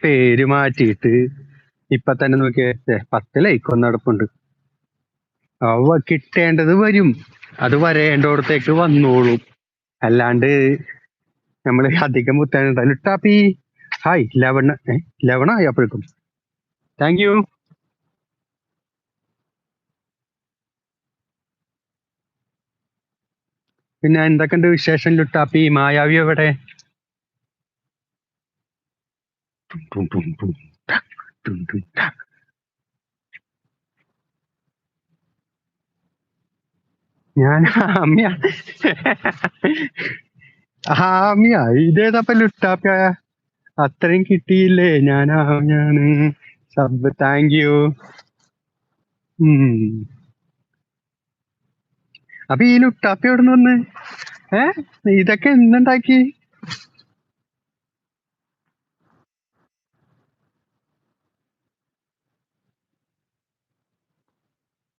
പേര് മാറ്റിയിട്ട് ഇപ്പൊ തന്നെ നോക്കിയേ 10 ലൈക്ക് നടപ്പുണ്ട്. അവ കിട്ടേണ്ടത് വരും, അത് വരേണ്ടോടത്തേക്ക് വന്നോളും. അല്ലാണ്ട് നമ്മള് അധികം മുത്തേണ്ട. ലുട്ടാപ്പി ഹായ് 11 ആയി അപ്പോഴേക്കും. Thank you. പിന്നെ എന്തൊക്കെയുണ്ട് വിശേഷം ലുട്ടാപ്പി? മായാവി എവിടെ? ടും ടും ടും ടക് ടും ടും ടക്. ഞാൻ ആമിയ. ആമിയ ഇതേതപ്പ ലുട്ടാപ്പിയ? അത്രയും കിട്ടിയില്ലേ? ഞാൻ ആമിയാണ്. Sub thank you. അപ്പൊ ഈ ലുട്ടാപ്പി എവിടെ നിന്ന് വന്ന്? ഇതൊക്കെ എന്തുണ്ടാക്കി?